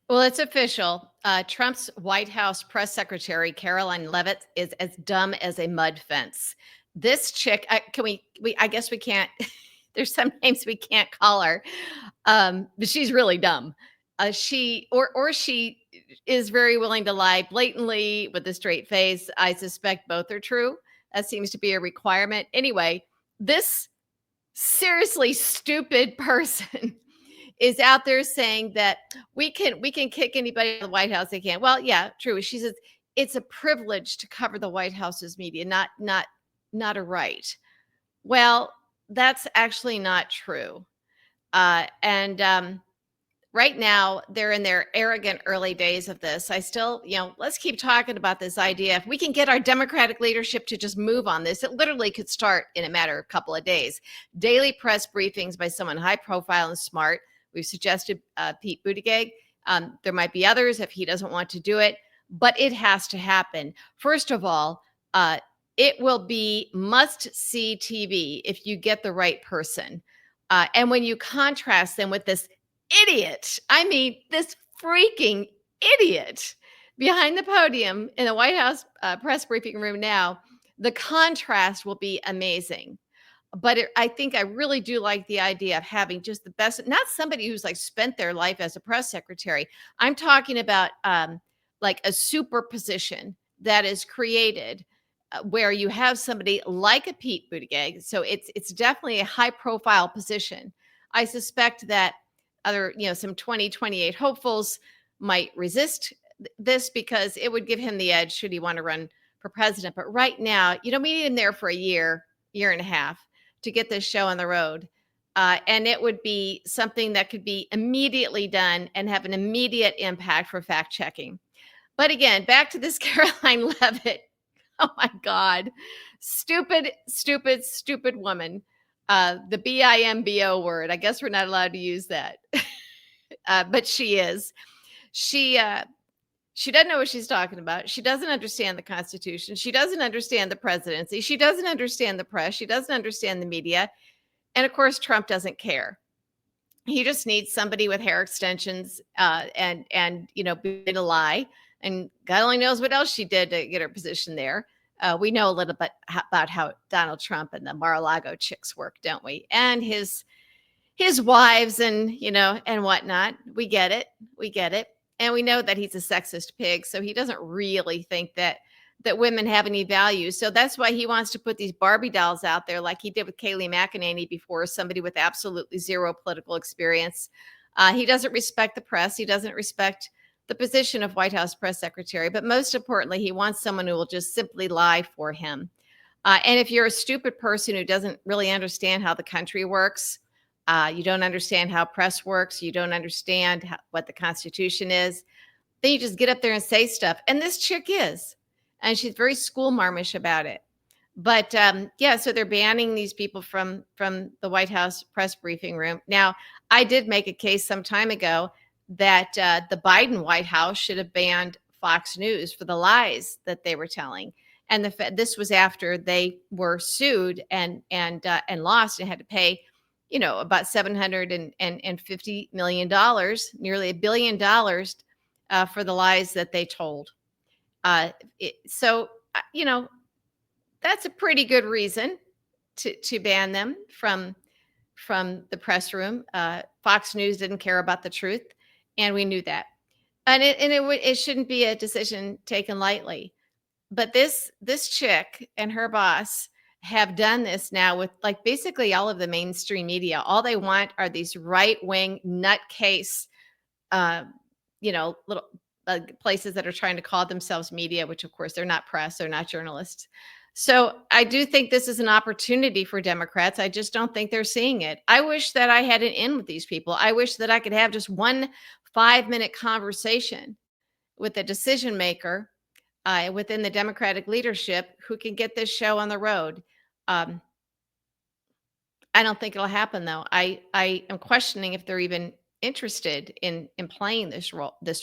Well, it's official. Trump's White House press secretary, Caroline Leavitt, is as dumb as a mud fence. This chick, can we, I guess we can't, there's some names we can't call her, but she's really dumb. Or she is very willing to lie blatantly with a straight face. I suspect both are true. That seems to be a requirement. Anyway, this seriously stupid person is out there saying that we can kick anybody out of the White House they can. Well, yeah, true. She says it's a privilege to cover the White House's media, not a right. Well, that's actually not true. And Right now they're in their arrogant early days of this. I still, let's keep talking about this idea. If we can get our Democratic leadership to just move on this, it literally could start in a matter of a couple of days. Daily press briefings by someone high profile and smart. We've suggested Pete Buttigieg. There might be others if he doesn't want to do it, but it has to happen. First of all, it will be must see TV if you get the right person. And when you contrast them with this idiot, I mean, this freaking idiot behind the podium in the White House press briefing room now, the contrast will be amazing. But I think I really do like the idea of having just the best, not somebody who's like spent their life as a press secretary. I'm talking about like a super position that is created where you have somebody like a Pete Buttigieg. So it's definitely a high profile position. I suspect that other, some 2028 hopefuls might resist this because it would give him the edge should he want to run for president. But right now, we need him there for a year and a half to get this show on the road. And it would be something that could be immediately done and have an immediate impact for fact checking. But again, back to this Caroline Leavitt. Oh my God. Stupid, stupid, stupid woman. The BIMBO word. I guess we're not allowed to use that. But she is. She she doesn't know what she's talking about. She doesn't understand the Constitution. She doesn't understand the presidency. She doesn't understand the press. She doesn't understand the media. And of course, Trump doesn't care. He just needs somebody with hair extensions and being a lie. And God only knows what else she did to get her position there. We know a little bit about how Donald Trump and the Mar-a-Lago chicks work, don't we? And his wives and and whatnot. We get it. And we know that he's a sexist pig, so he doesn't really think that women have any value. So that's why he wants to put these Barbie dolls out there like he did with Kayleigh McEnany before, somebody with absolutely zero political experience. He doesn't respect the press. He doesn't respect the position of White House press secretary. But most importantly, he wants someone who will just simply lie for him. And if you're a stupid person who doesn't really understand how the country works, you don't understand how press works, you don't understand what the Constitution is, then you just get up there and say stuff. And this chick is. And she's very school marmish about it. But yeah, so they're banning these people from the White House press briefing room. Now, I did make a case some time ago that the Biden White House should have banned Fox News for the lies that they were telling. And this was after they were sued and lost and had to pay, about $750 million, nearly $1 billion, for the lies that they told. So, that's a pretty good reason to ban them from the press room. Fox News didn't care about the truth, and we knew that. And it shouldn't be a decision taken lightly. But this chick and her boss have done this now with like basically all of the mainstream media. All they want are these right-wing nutcase, little places that are trying to call themselves media, which of course they're not press, they're not journalists. So I do think this is an opportunity for Democrats. I just don't think they're seeing it. I wish that I had an in with these people. I wish that I could have just one 5-minute conversation with a decision maker within the Democratic leadership who can get this show on the road. I don't think it'll happen, though. I am questioning if they're even interested in playing this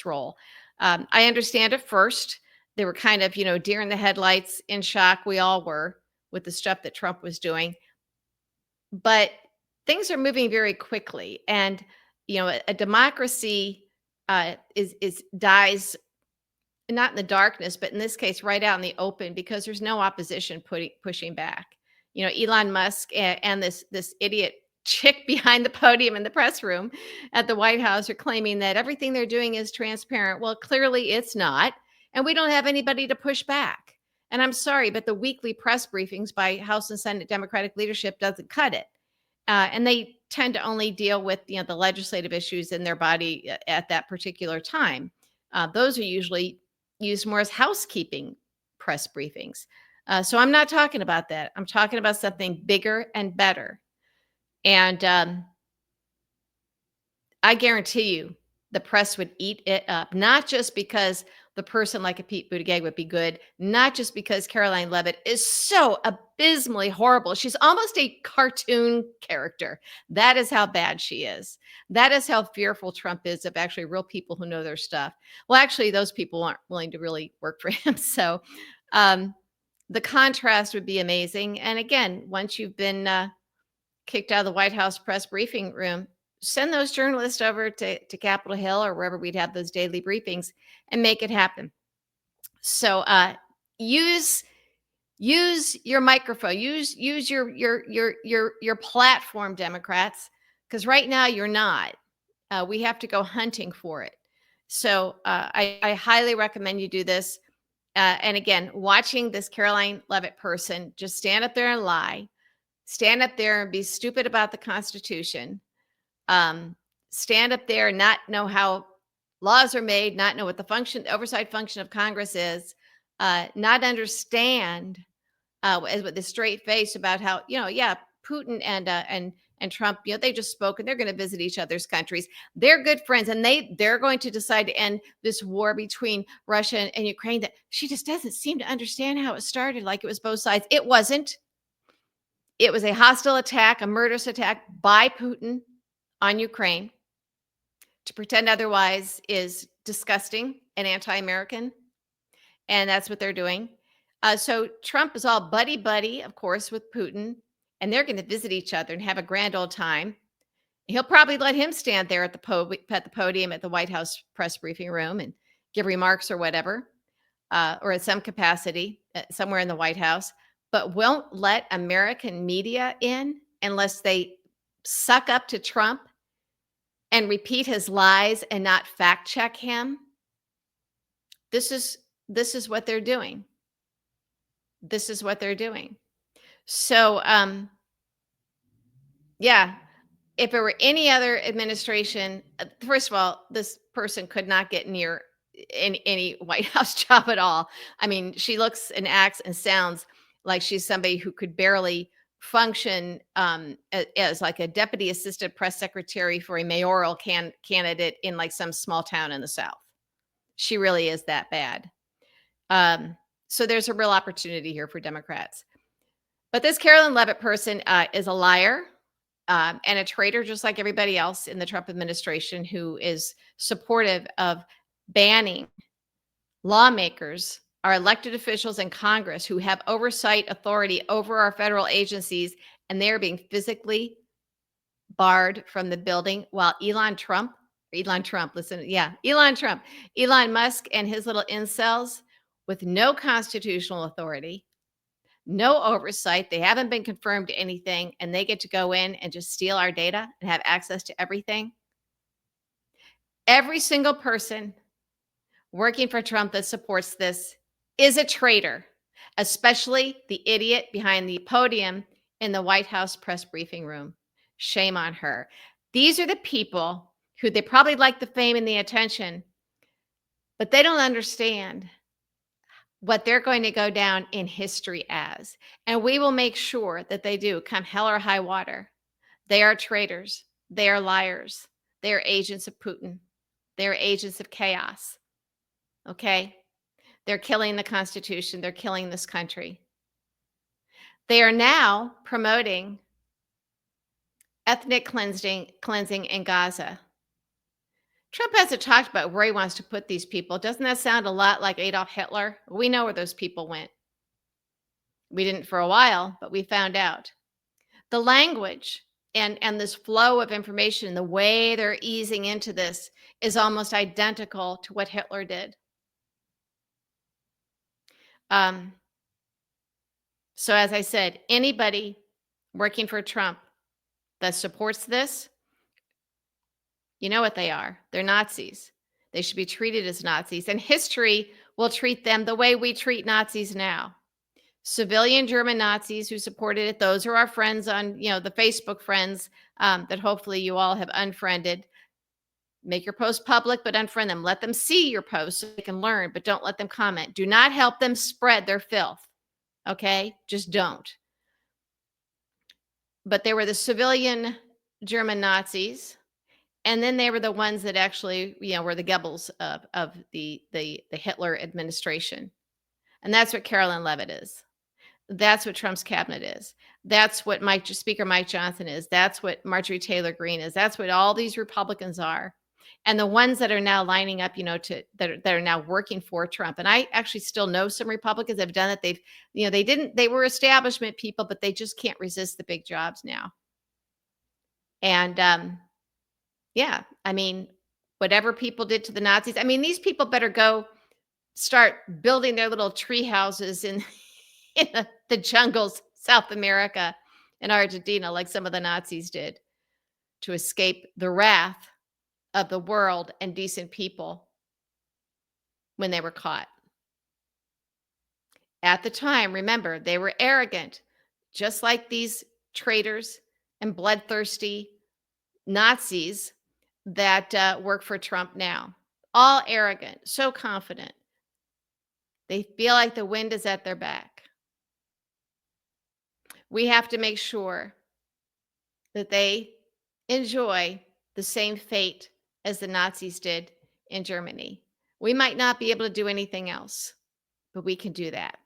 role. I understand at first they were kind of, deer in the headlights, in shock. We all were with the stuff that Trump was doing. But things are moving very quickly. And, a democracy is dies not in the darkness, but in this case, right out in the open because there's no opposition pushing back. You know, Elon Musk and this idiot chick behind the podium in the press room at the White House are claiming that everything they're doing is transparent. Well, clearly it's not, and we don't have anybody to push back. And I'm sorry, but the weekly press briefings by House and Senate Democratic leadership doesn't cut it. And they tend to only deal with the legislative issues in their body at that particular time. Those are usually used more as housekeeping press briefings. So I'm not talking about that. I'm talking about something bigger and better. And I guarantee you the press would eat it up, not just because the person like a Pete Buttigieg would be good, not just because Caroline Leavitt is so abysmally horrible. She's almost a cartoon character. That is how bad she is. That is how fearful Trump is of actually real people who know their stuff. Well, actually, those people aren't willing to really work for him. So um, the contrast would be amazing. And again, once you've been kicked out of the White House press briefing room, send those journalists over to Capitol Hill or wherever we'd have those daily briefings and make it happen. So use your microphone, use your platform, Democrats, because right now you're not. We have to go hunting for it. So I highly recommend you do this. And again, watching this Caroline Leavitt person just stand up there and lie, stand up there and be stupid about the Constitution, stand up there and not know how laws are made, not know what the oversight function of Congress is, not understand with a straight face about how Putin and Trump, they just spoke and they're going to visit each other's countries. They're good friends, and they're going to decide to end this war between Russia and Ukraine. That she just doesn't seem to understand how it started. Like it was both sides. It wasn't. It was a hostile attack, a murderous attack by Putin on Ukraine. To pretend otherwise is disgusting and anti-American, and that's what they're doing. So Trump is all buddy, of course, with Putin, and they're going to visit each other and have a grand old time. He'll probably let him stand there at the podium at the White House press briefing room and give remarks or whatever, or in some capacity somewhere in the White House, but won't let American media in unless they suck up to Trump and repeat his lies and not fact check him. This is what they're doing. This is what they're doing. So yeah, if it were any other administration, first of all, this person could not get near any White House job at all. I mean, she looks and acts and sounds like she's somebody who could barely function as like a deputy assistant press secretary for a mayoral candidate in like some small town in the South. She really is that bad. So there's a real opportunity here for Democrats. But this Caroline Leavitt person is a liar and a traitor, just like everybody else in the Trump administration who is supportive of banning lawmakers, our elected officials in Congress who have oversight authority over our federal agencies, and they are being physically barred from the building while Elon Musk and his little incels with no constitutional authority, no oversight. They haven't been confirmed to anything, and they get to go in and just steal our data and have access to everything. Every single person working for Trump that supports this is a traitor, especially the idiot behind the podium in the White House press briefing room. Shame on her. These are the people who they probably like the fame and the attention, but they don't understand what they're going to go down in history as. And we will make sure that they do, come hell or high water. They are traitors. They are liars. They are agents of Putin. They are agents of chaos. Okay? They're killing the Constitution. They're killing this country. They are now promoting ethnic cleansing in Gaza. Trump hasn't talked about where he wants to put these people. Doesn't that sound a lot like Adolf Hitler? We know where those people went. We didn't for a while, but we found out. The language And this flow of information, the way they're easing into this is almost identical to what Hitler did. Um, so as I said, anybody working for Trump that supports this, you know what they are. They're Nazis. They should be treated as Nazis, and history will treat them the way we treat Nazis now. Civilian German Nazis who supported it, those are our friends on, the Facebook friends, that hopefully you all have unfriended. Make your post public, but unfriend them. Let them see your post so they can learn, but don't let them comment. Do not help them spread their filth. Okay? Just don't. But they were the civilian German Nazis. And then they were the ones that actually, were the Goebbels of the Hitler administration. And that's what Karoline Leavitt is. That's what Trump's cabinet is. That's what Speaker Mike Johnson is. That's what Marjorie Taylor Greene is. That's what all these Republicans are. And the ones that are now lining up, that are now working for Trump. And I actually still know some Republicans that have done it. They were establishment people, but they just can't resist the big jobs now. And yeah, I mean, whatever people did to the Nazis, I mean, these people better go start building their little tree houses in the jungles, South America and Argentina, like some of the Nazis did, to escape the wrath of the world and decent people when they were caught. At the time, remember, they were arrogant, just like these traitors and bloodthirsty Nazis that work for Trump now. All arrogant, so confident. They feel like the wind is at their back. We have to make sure that they enjoy the same fate as the Nazis did in Germany. We might not be able to do anything else, but we can do that.